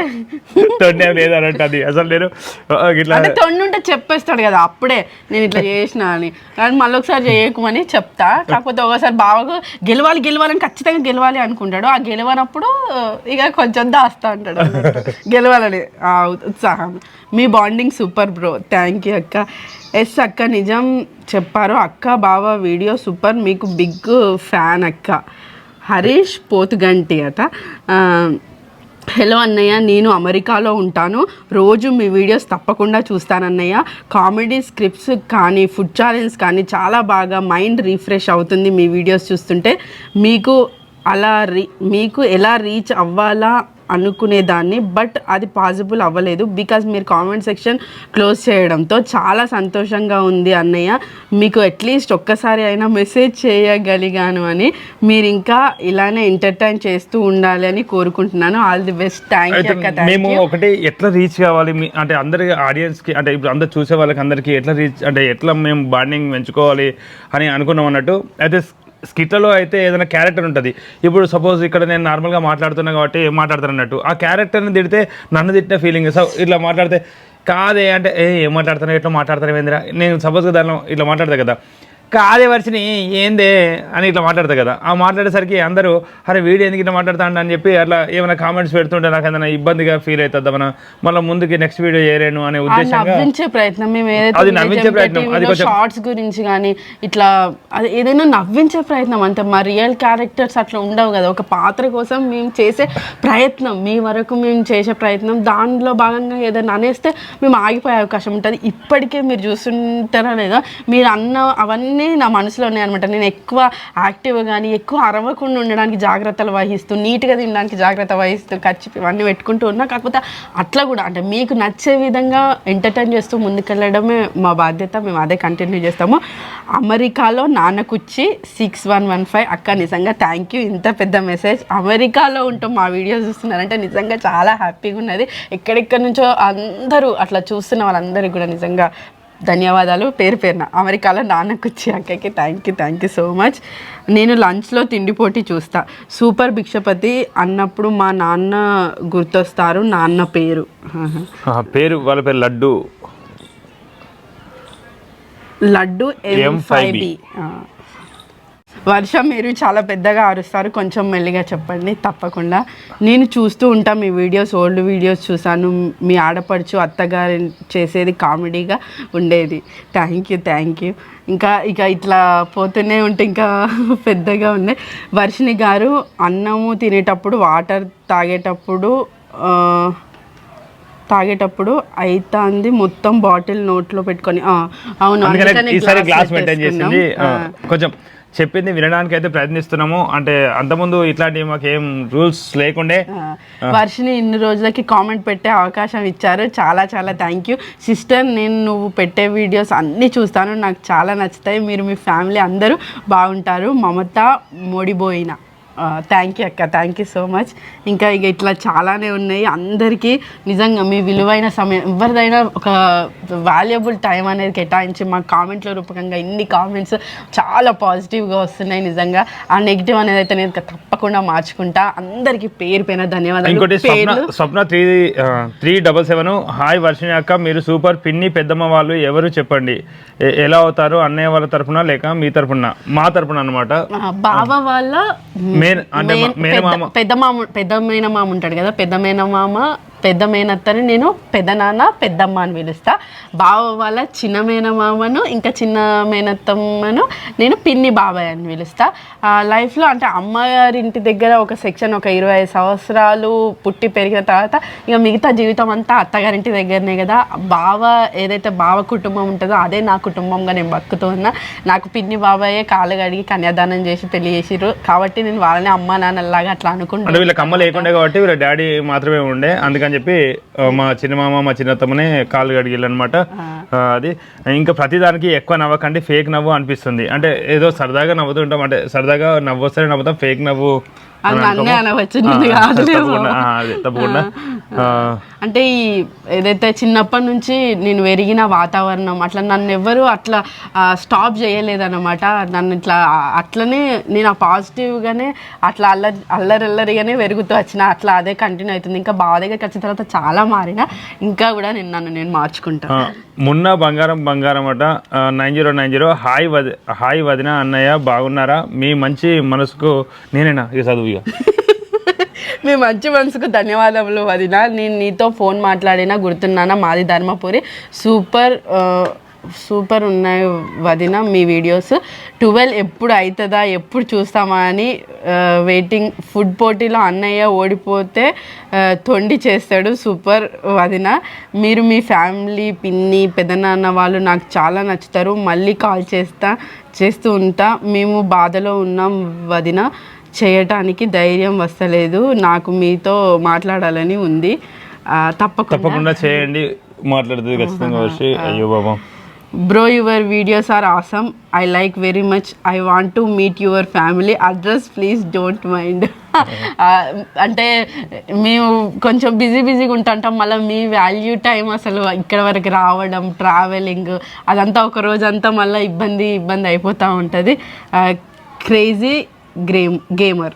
లేదనంటే అసలు నేను ఇట్లా తొండి ఉంటే చెప్పేస్తాడు కదా అప్పుడే నేను ఇట్లా చేసిన అని. కానీ మళ్ళీ ఒకసారి చేయకమని చెప్తా. కాకపోతే ఒకసారి బాగా గెలవాలని ఖచ్చితంగా గెలవాలి అనుకుంటాడు. ఆ గెలవనప్పుడు ఇక కొంచెం దాస్తా అంటాడు గెలవాలని ఉత్సాహం. మీ bonding super bro. Thank you అక్క. ఎస్ అక్క, నిజం చెప్పారు అక్క. బావ వీడియో సూపర్, మీకు బిగ్ ఫ్యాన్ అక్క. హరీష్ పోతుగంటి అట. హలో అన్నయ్య, నేను అమెరికాలో ఉంటాను, రోజు మీ వీడియోస్ తప్పకుండా చూస్తానన్నయ్య. కామెడీ స్క్రిప్ట్స్ కానీ ఫుడ్ ఛాలెంజ్ కానీ చాలా బాగా మైండ్ రీఫ్రెష్ అవుతుంది మీ వీడియోస్ చూస్తుంటే. మీకు ఎలా రీచ్ అవ్వాలా అనుకునేదాన్ని, బట్ అది పాసిబుల్ అవ్వలేదు బికాజ్ మీరు కామెంట్ సెక్షన్ క్లోజ్ చేయడంతో. చాలా సంతోషంగా ఉంది అన్నయ్య, మీకు అట్లీస్ట్ ఒక్కసారి అయినా మెసేజ్ చేయగలిగాను అని. మీరు ఇంకా ఇలానే ఎంటర్టైన్ చేస్తూ ఉండాలి అని కోరుకుంటున్నాను. All the best. Thank you అక్క. మేము ఒకటి ఎట్లా రీచ్ కావాలి అంటే అందరి ఆడియన్స్కి, అంటే ఇప్పుడు అందరు చూసే వాళ్ళకి అందరికీ ఎట్లా రీచ్ అంటే ఎట్లా మేము బాండింగ్ పెంచుకోవాలి అని అనుకున్నాం అన్నట్టు. అయితే స్కిట్లలో అయితే ఏదైనా క్యారెక్టర్ ఉంటుంది. ఇప్పుడు సపోజ్ ఇక్కడ నేను నార్మల్గా మాట్లాడుతున్నా కాబట్టి ఏం మాట్లాడుతాను అన్నట్టు, ఆ క్యారెక్టర్ని తిడితే నన్ను తిట్టిన ఫీలింగ్. సో ఇట్లా మాట్లాడితే కాదే అంటే ఏం మాట్లాడుతున్నావు, ఎట్లా మాట్లాడతాను ఏందిరా. నేను సపోజ్గా దానిలో ఇట్లా మాట్లాడతా కదా, కాదే వర్షిని ఏందే అని ఇట్లా మాట్లాడతా కదా. ఆ మాట్లాడేసరికి అందరూ అరే వీడియో ఎందుకు ఇట్లా మాట్లాడతాను అని చెప్పి అట్లా ఏమైనా కామెంట్స్ పెడుతుంటే నాకు ఏదైనా ఇబ్బందిగా ఫీల్ అవుతుంది. మనం మళ్ళీ ముందుకి నెక్స్ట్ వీడియో చేయలేను అనే ఉద్దేశంగా నవ్వించే ప్రయత్నం, మేము అది నవ్వించే ప్రయత్నం, అది కొంచెం షార్ట్స్ గురించి కానీ ఇట్లా అది ఏదైనా నవ్వించే ప్రయత్నం అంతే. మా రియల్ క్యారెక్టర్స్ అట్లా ఉండవు కదా. ఒక పాత్ర కోసం మేము చేసే ప్రయత్నం, మీ వరకు మేము చేసే ప్రయత్నం, దానిలో భాగంగా ఏదైనా అనేస్తే మేము ఆగిపోయే అవకాశం ఉంటుంది. ఇప్పటికే మీరు చూస్తుంటారా లేదా, మీరు అన్న అవన్నీ నా మనసులో ఉన్నాయన్నమాట. నేను ఎక్కువ యాక్టివ్గా కానీ ఎక్కువ అరవకుండా ఉండడానికి జాగ్రత్తలు వహిస్తూ, నీట్గా తినడానికి జాగ్రత్త వహిస్తూ, ఖర్చు ఇవన్నీ పెట్టుకుంటూ ఉన్నా. కాకపోతే అట్లా కూడా అంటే మీకు నచ్చే విధంగా ఎంటర్టైన్ చేస్తూ ముందుకెళ్ళడమే మా బాధ్యత. మేము అదే కంటిన్యూ చేస్తాము. అమెరికాలో నాన్నకుచ్చి 6115 అక్క, నిజంగా థ్యాంక్ యూ. ఇంత పెద్ద మెసేజ్. అమెరికాలో ఉంటాం మా వీడియోస్ చూస్తున్నారంటే నిజంగా చాలా హ్యాపీగా ఉన్నది. ఎక్కడెక్కడి నుంచో అందరూ అట్లా చూస్తున్న వాళ్ళందరికీ కూడా నిజంగా ధన్యవాదాలు పేరు పేరున. అమెరికాలో నాన్నకు వచ్చి అక్కకి థ్యాంక్ యూ సో మచ్. నేను లంచ్లో తిండి పోటీ చూస్తా. సూపర్ భిక్షపతి అన్నప్పుడు మా నాన్న గుర్తొస్తారు. నాన్న పేరు వాళ్ళ పేరు లడ్డు M5B. వర్ష మీరు చాలా పెద్దగా అరుస్తారు, కొంచెం మెల్లిగా చెప్పండి. తప్పకుండా నేను చూస్తూ ఉంటాను మీ వీడియోస్, ఓల్డ్ వీడియోస్ చూసాను. మీ ఆడపడుచు అత్తగారు చేసేది కామెడీగా ఉండేది. Thank you. ఇక ఇట్లా పోతూనే ఉంటే ఇంకా పెద్దగా ఉన్నాయి. వర్షిణి గారు అన్నము తినేటప్పుడు వాటర్ తాగేటప్పుడు అయితాంది మొత్తం బాటిల్ నోట్లో పెట్టుకొని. అవును, ఈసారి గ్లాస్ మెయింటైన్ చేసింది. కొంచెం చెప్పింది వినడానికి అయితే ప్రయత్నిస్తున్నాము. అంటే అంతకుముందు ఇట్లాంటివి మాకు ఏం రూల్స్ లేకుండే. వర్షిని ఇన్ని రోజులకి కామెంట్ పెట్టే అవకాశం ఇచ్చారు. చాలా థ్యాంక్ యూ సిస్టర్. నువ్వు పెట్టే వీడియోస్ అన్నీ చూస్తాను, నాకు చాలా నచ్చుతాయి. మీరు మీ ఫ్యామిలీ అందరూ బాగుంటారు. మమత మోడిబోయిన. థ్యాంక్ యూ అక్క, థ్యాంక్ యూ సో మచ్. ఇక ఇట్లా చాలానే ఉన్నాయి. అందరికీ నిజంగా మీ విలువైన సమయం, ఎవరిదైనా ఒక వాల్యుబుల్ టైం అనేది కేటాయించి మా కామెంట్ల రూపకంగా ఇన్ని కామెంట్స్ చాలా పాజిటివ్గా వస్తున్నాయి. నిజంగా ఆ నెగిటివ్ అనేది అయితే నేను తప్పకుండా మార్చుకుంటా. అందరికీ పేరు పైన ధన్యవాదాలు. ఇంకోటి స్వప్న 377 హాయ్ వర్షిణి అక్క, మీరు సూపర్. పిన్ని పెద్దమ్మ వాళ్ళు ఎవరు చెప్పండి, ఎలా అవుతారు? అన్నయ్య వాళ్ళ తరపున లేక మీ తరపున? మా తరపున అనమాట. బావ వాళ్ళ పెద్ద మేనమామ ఉంటాడు కదా, పెద్ద మేనత్తని నేను పెద్ద నాన్న పెద్దమ్మ అని పిలుస్తా. బావ వాళ్ళ చిన్న మేనమామను ఇంకా చిన్న మేనత్తమ్మను నేను పిన్ని బాబాయ్ అని పిలుస్తా. లైఫ్లో అంటే అమ్మగారి ఇంటి దగ్గర ఒక సెక్షన్, ఒక 25 సంవత్సరాలు పుట్టి పెరిగిన తర్వాత ఇక మిగతా జీవితం అంతా అత్తగారింటి దగ్గరనే కదా. ఏదైతే బావ కుటుంబం ఉంటుందో అదే నా కుటుంబంగా నేను బతుకుతూ ఉన్నా. నాకు పిన్ని బాబాయే కాళ్ళు కడిగి కన్యాదానం చేసి పెళ్లి చేసిర్రు కాబట్టి నేను వాళ్ళని అమ్మ నాన్నలాగా అట్లా అనుకుంటాను. వీళ్ళకి అమ్మ లేకుండే కాబట్టి వీళ్ళ డాడీ మాత్రమే ఉండే, అందుకని చెప్పి మా చిన్నమామ మా చిన్నత్తమ్మనే కాళ్ళు కడిగిళ్ళు అనమాట. అది ఇంకా ప్రతిదానికి ఎక్కువ నవ్వకండి, ఫేక్ నవ్వు అనిపిస్తుంది. అంటే ఏదో సరదాగా నవ్వుతుంటాం, అంటే సరదాగా నవ్వు వస్తేనే నవ్వుతాం, ఫేక్ నవ్వు తప్పకుండా. అంటే ఈ ఏదైతే చిన్నప్పటి నుంచి నేను పెరిగిన వాతావరణం అట్లా నన్ను ఎవరు అట్లా స్టాప్ చేయలేదన్నమాట. నన్ను ఇట్లా అట్లనే నేను ఆ పాజిటివ్గానే అట్లా అల్లరిగానే పెరుగుతూ వచ్చిన, అట్లా అదే కంటిన్యూ అవుతుంది. ఇంకా బావ దగ్గరికి వచ్చిన తర్వాత చాలా మారిన, ఇంకా కూడా నేను మార్చుకుంటాను. మొన్న బంగారం అట 9090 హాయ్ వదిన అన్నయ్య బాగున్నారా? మీ మంచి మనసుకు నేనేనా ఇక చదువు మీ మంచి మనసుకు ధన్యవాదములు వదిన. నేను నీతో ఫోన్ మాట్లాడినా గుర్తున్నానా? మాది ధర్మపురి. సూపర్ ఉన్నాయి వదిన మీ వీడియోస్. 12 ఎప్పుడు అవుతుందా, ఎప్పుడు చూస్తామా అని వెయిటింగ్. ఫుడ్ పోటీలో అన్నయ్య ఓడిపోతే తొండి చేస్తాడు. సూపర్ వదిన. మీరు మీ ఫ్యామిలీ పిన్ని పెద్దనాన్న వాళ్ళు నాకు చాలా నచ్చుతారు. మళ్ళీ కాల్ చేస్తూ ఉంటా. మేము బాధలో ఉన్నాం వదిన, చేయటానికి ధైర్యం వస్తలేదు. నాకు మీతో మాట్లాడాలని ఉంది. తప్పకుండా చేయండి, మాట్లాడుతుంది ఖచ్చితంగా. అయ్యో బాబా. Bro your videos are awesome, I like very much. I want to meet your family address please don't mind. అంటే మేము కొంచెం బిజీగా ఉంటాం, మళ్ళీ మీ వాల్యూ టైం అసలు ఇక్కడ వరకు రావడం, ట్రావెలింగ్ అదంతా ఒక రోజంతా మళ్ళీ ఇబ్బంది అయిపోతూ ఉంటుంది. Crazy gamer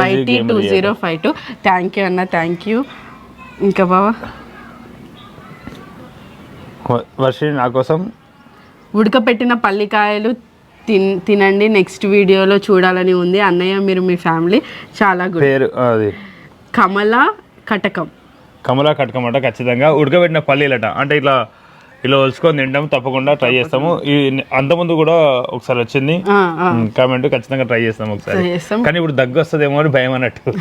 YT 2052. Thank you అన్న, థ్యాంక్ యూ. ఇంకా బావా వర్షిణి నా కోసం ఉడకపెట్టిన పల్లికాయలు తినండి, నెక్స్ట్ వీడియోలో చూడాలని ఉంది. అన్నయ్య మీరు మీ ఫ్యామిలీ చాలా గుడ్. కమలా కటకం అంట. ఖచ్చితంగా ఉడకబెట్టిన పల్లీలట, అంటే ఇలా వలుసుకొని తింటాం, తప్పకుండా ట్రై చేస్తాము. అంతకుముందు కూడా ఒకసారి వచ్చింది కామెంట్, ఖచ్చితంగా ట్రై చేస్తాము ఒకసారి. కానీ ఇప్పుడు దగ్గు వస్తుందేమో అని భయం అన్నట్టు.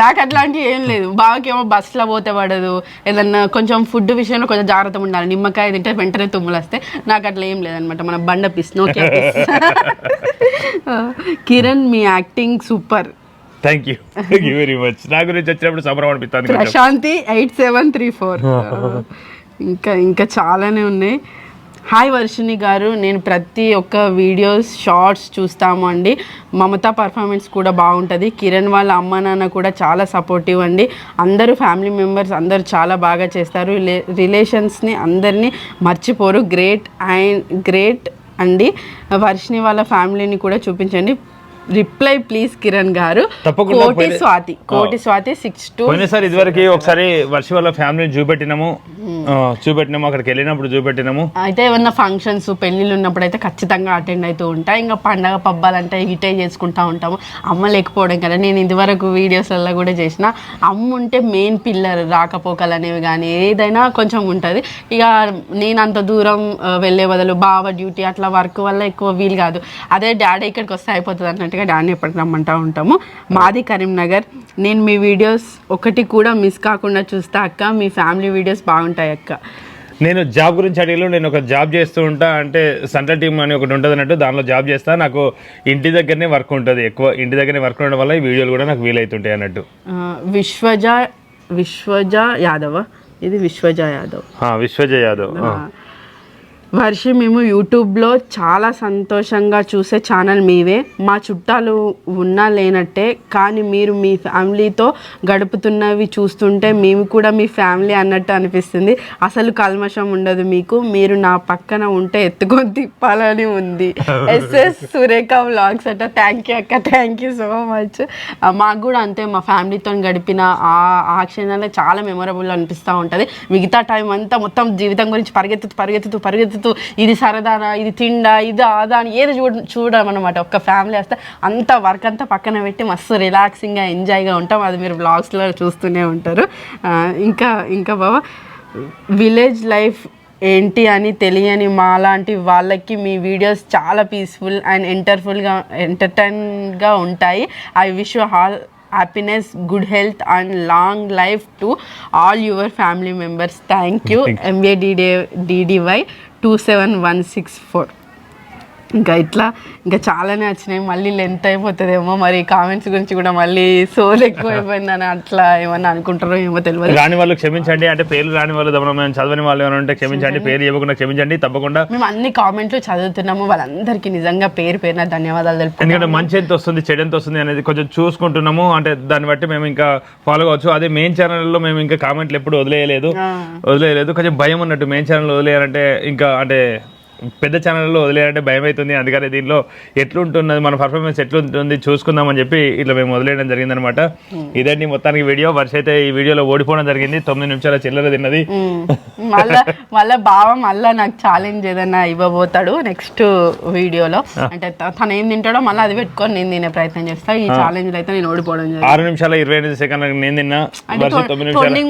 నాకు అట్లాంటివి ఏం లేదు. బావకేమో బస్సులో పోతే పడదు, ఏదన్నా కొంచెం ఫుడ్ విషయంలో కొంచెం జాగ్రత్తగా ఉండాలి. నిమ్మకాయ తింటే వెంటనే తుమ్ములు వస్తాయి. నాకు అట్లా ఏం లేదనమాట. మన బండ పిస్ నోకియా పిస్. కిరణ్ మీ acting super. Thank you very much. నా గురించి వచ్చినప్పుడు సంబరం అనిపిస్తుంది. ప్రశాంతి 8734. ఇంకా చాలానే ఉన్నాయి. హాయ్ వర్షిణి గారు, నేను ప్రతి ఒక్క వీడియోస్ షార్ట్స్ చూస్తాము అండి. మమత పర్ఫార్మెన్స్ కూడా బాగుంటుంది. కిరణ్ వాళ్ళ అమ్మ నాన్న కూడా చాలా సపోర్టివ్ అండి. అందరూ ఫ్యామిలీ మెంబర్స్ అందరూ చాలా బాగా చేస్తారు. రిలేషన్స్ని అందరినీ మర్చిపోరు. గ్రేట్ అండి. వర్షిణి వాళ్ళ ఫ్యామిలీని కూడా చూపించండి. రిప్లై ప్లీజ్ కిరణ్ గారు. తప్పకుండా. కోటి స్వాతి 62. పోయినసారి ఇదివరకు ఒకసారి వర్షి వాళ్ళ ఫ్యామిలీని చూపెట్టినాము, అక్కడికి వెళ్ళినప్పుడు చూపెట్టినాము. అయితే ఏమన్నా ఫంక్షన్స్ పెళ్ళిళ్ళు ఉన్నప్పుడు అయితే ఖచ్చితంగా అటెండ్ అవుతూ ఉంటాయి. ఇంకా పండగ పబ్బాలంటే ఇటే చేసుకుంటూ ఉంటాము. అమ్మ లేకపోవడం కదా, నేను ఇదివరకు వీడియోస్లలో కూడా చేసిన. అమ్మ ఉంటే మెయిన్ పిల్లర్, రాకపోకలు అనేవి కానీ ఏదైనా కొంచెం ఉంటుంది. ఇక నేను అంత దూరం వెళ్ళే బదులు బావ డ్యూటీ అట్లా వర్క్ వల్ల ఎక్కువ వీలు కాదు. అదే డాడీ ఇక్కడికి వస్తే అయిపోతుంది అన్నట్టుగా డాడీ ఎప్పటికి రమ్మంటూ ఉంటాము. మాది కరీంనగర్. నేను మీ వీడియోస్ ఒకటి కూడా మిస్ కాకుండా చూస్తా అక్క. మీ ఫ్యామిలీ వీడియోస్ బాగుంటాయి అక్క. నేను జాబ్ గురించి అడిగిలో నేను ఒక జాబ్ చేస్తూ ఉంటా, అంటే సెంట్రల్ టీమ్ అని ఒకటి ఉంటుంది అన్నట్టు, దానిలో జాబ్ చేస్తా. నాకు ఇంటి దగ్గరనే వర్క్ ఉంటుంది, ఎక్కువ ఇంటి దగ్గరనే వర్క్ ఉండడం వల్ల ఈ వీడియోలు కూడా నాకు వీలవుతుంటాయి అన్నట్టు. విశ్వజ యాదవ్. ఇది విశ్వజ యాదవ్. వర్షి, మేము యూట్యూబ్లో చాలా సంతోషంగా చూసే ఛానల్ మీవే. మా చుట్టాలు ఉన్నా లేనట్టే, కానీ మీరు మీ ఫ్యామిలీతో గడుపుతున్నవి చూస్తుంటే మేము కూడా మీ ఫ్యామిలీ అన్నట్టు అనిపిస్తుంది. అసలు కల్మషం ఉండదు మీకు. మీరు నా పక్కన ఉంటే ఎత్తుకొని తిప్పాలని ఉంది. ఎస్ఎస్ సురేఖ వ్లాగ్స్ అట. థ్యాంక్ యూ అక్క, థ్యాంక్ యూ సో మచ్. మాకు కూడా అంతే, మా ఫ్యామిలీతో గడిపిన ఆ క్షణాలే చాలా మెమొరబుల్ అనిపిస్తూ ఉంటుంది. మిగతా టైం అంతా మొత్తం జీవితం గురించి పరిగెత్తుతూ ఇది సరదానా, ఇది తిండా, ఇది ఆదా అని ఏది చూడమన్నమాట. ఒక్క ఫ్యామిలీ వస్తే అంత వర్క్ అంతా పక్కన పెట్టి మస్తు రిలాక్సింగ్గా ఎంజాయ్గా ఉంటాం. అది మీరు బ్లాగ్స్లో చూస్తూనే ఉంటారు. ఇంకా బాబా, విలేజ్ లైఫ్ ఏంటి అని తెలియని మాలాంటి వాళ్ళకి మీ వీడియోస్ చాలా పీస్ఫుల్ అండ్ ఎంటర్టైన్గా ఉంటాయి. I wish you all happiness, good health and long life to all your family members. Thank you. MADDY 27164. ఇంకా చాలానే వచ్చినాయి. మళ్ళీ లెంత్ అయిపోతుందేమో, మరి కామెంట్స్ గురించి కూడా మళ్ళీ సోల్ ఎక్కువ అయిపోయిందని అట్లా ఏమన్నా అనుకుంటారో ఏమో తెలియదు. రాని వాళ్ళు క్షమించండి, అంటే పేర్లు రాని వాళ్ళు చదవని వాళ్ళు ఏమైనా ఉంటే క్షమించండి, పేరు ఇవ్వకుండా క్షమించండి. తప్పకుండా మేము అన్ని కామెంట్లు చదువుతున్నాము. వాళ్ళందరికీ నిజంగా పేరున ధన్యవాదాలు తెలుపుతున్నాము. ఎందుకంటే మంచి ఎంత వస్తుంది, చెడు ఎంత వస్తుంది అనేది కొంచెం చూసుకుంటున్నాము. అంటే దాన్ని బట్టి మేము ఇంకా ఫాలో కావచ్చు. అదే మెయిన్ ఛానల్లో మేము ఇంకా కామెంట్లు ఎప్పుడు వదిలేయలేదు. కొంచెం భయం ఉన్నట్టు. మెయిన్ ఛానల్ వదిలేయాలంటే ఇంకా అంటే పెద్ద ఛానల్లో వదిలేయాలంటే భయం అవుతుంది. అందుకని దీనిలో ఎట్లుంటున్నది, మన పర్ఫార్మెన్స్ ఎట్లుంటుంది చూసుకుందామని చెప్పి ఇట్లా మేము వదిలేయడం జరిగిందనమాట. ఇదండి మొత్తానికి వీడియో. వర్ష అయితే ఈ వీడియోలో ఓడిపోవడం జరిగింది. 9 నిమిషాల చిల్లర తిన్నది. మళ్ళీ మళ్ళీ నాకు ఛాలెంజ్ ఏదైనా ఇవ్వబోతాడు నెక్స్ట్ వీడియోలో. అంటే తను ఏం తింటాడో మళ్ళీ అది పెట్టుకొని నేను తినే ప్రయత్నం చేస్తా. ఈ ఛాలెంజ్ అయితే నేను ఓడిపోవడం 6 నిమిషాల 25 సెకండ్లకు నేను తిన్నా.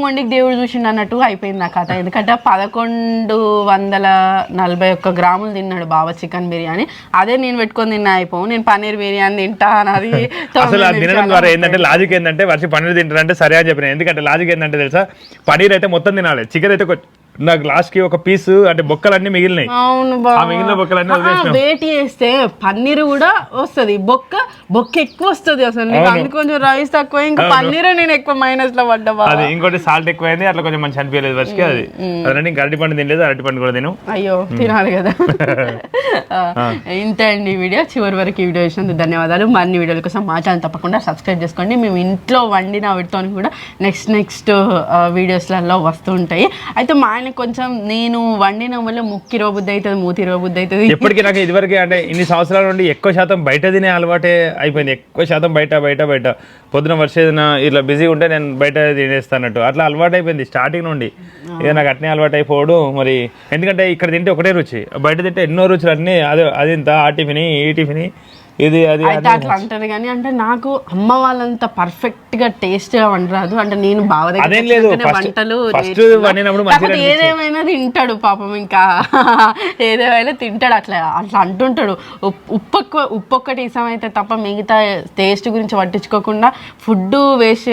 మొండికి దేవుడు చూసిండు అన్నట్టు అయిపోయింది నా కథ. ఎందుకంటే 1141 గ్రాములు తిన్నాడు బావ చికెన్ బిర్యానీ. అదే నేను పెట్టుకొని తిన్నా అయిపోవు. నేను పన్నీర్ బిర్యానీ తింటా అన్నది. అసలు తినడం ద్వారా ఏంటంటే లాజిక్ ఏంటంటే వర్షి పన్నీర్ తింటారంటే సరే అని చెప్పిన. ఎందుకంటే లాజిక్ ఏంటంటే తెలుసా, పన్నీర్ అయితే మొత్తం తినాలి, చికెన్ అయితే నాకు లాస్ట్ కి ఒక పీస్ అంటే బొక్కలన్నీ మిగిలినాయి. మిగిలిన బొక్కలన్నీ వేటి వేస్తే పన్నీర్ కూడా వస్తుంది, బొక్క ఎక్కువ వస్తుంది. అసలు అందుకు కొంచెం రైస్ తక్కువ, ఇంకా పన్నీర్ నేను ఎక్కువ మైనస్ లో పడ్డా. అది ఇంకోటి సాల్ట్ ఎక్కువైంది, అట్లా కొంచెం మంచి అనిపించలేదు వర్షకి. అది అదే ఇంకా అరటి పండు తినలేదు, అరటి పండు కూడా తిను. అయ్యో తినాలి కదా. ఇంతే అండి వీడియో. చివరి వరకు ఈ వీడియో చూసినందుకు ధన్యవాదాలు. మరిన్ని వీడియోల కోసం మా ఛానల్ తప్పకుండా సబ్స్క్రైబ్ చేసుకోండి. మేము ఇంట్లో వండిన వాటితో కూడా నెక్స్ట్ వీడియోస్లలో వస్తూ ఉంటాయి. అయితే మా ఆయన కొంచెం నేను వండిన వల్ల ముక్కి రోబుద్ది అవుతుంది, మూతి రోబుద్ది అవుతుంది. ఎప్పటికీ నాకు ఇదివరకు అంటే ఇన్ని సంవత్సరాల నుండి ఎక్కువ శాతం బయట తినే అలవాటే అయిపోయింది. ఎక్కువ శాతం బయట పొద్దున వర్ష ఏదైనా ఇట్లా బిజీగా ఉంటే నేను బయట తినేస్తానట్టు అట్లా అలవాటు అయిపోయింది స్టార్టింగ్ నుండి. ఇక నాకు అట్నే అలవాటు అయిపోవడం మరి. ఎందుకంటే ఇక్కడ తింటే ఒకటే రుచి, బయట తింటే ఎన్నో రుచులు అన్నీ. అది ఇంత ఆ టిఫిని ఈ టిఫిని ఇది అది అయితే అట్లా అంటారు. కానీ అంటే నాకు అమ్మ వాళ్ళంత పర్ఫెక్ట్ గా టేస్ట్ గా వండరాదు. అంటే నేను బావ దగ్గర వంటలు ఏదేమైనా తింటాడు పాపం, ఇంకా ఏదేమైనా తింటాడు. అట్లా అంటుంటాడు. ఉప్పు ఒక్కటి ఇష్టం అయితే తప్ప మిగతా టేస్ట్ గురించి పట్టించుకోకుండా ఫుడ్ వేస్ట్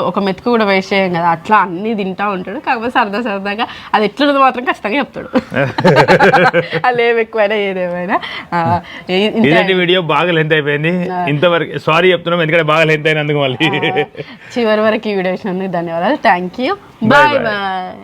ఒక మెతుకు కూడా వేస్ట్ చేయం కదా, అట్లా అన్ని తింటా ఉంటాడు. కాకపోతే సరదాగా అది ఎట్లున్నది మాత్రం ఖచ్చితంగా చెప్తాడు. అది ఏమి ఎక్కువైనా ఏదేమైనా. వీడియో బాగా లెంత్ అయిపోయింది. ఇంతవరకు సారీ చెప్తున్నాం, ఎందుకంటే బాగా లెంత్ అయినందుకు. మళ్ళీ చివరి వరకు ఈ వీడియో ధన్యవాదాలు. Thank you. Bye bye.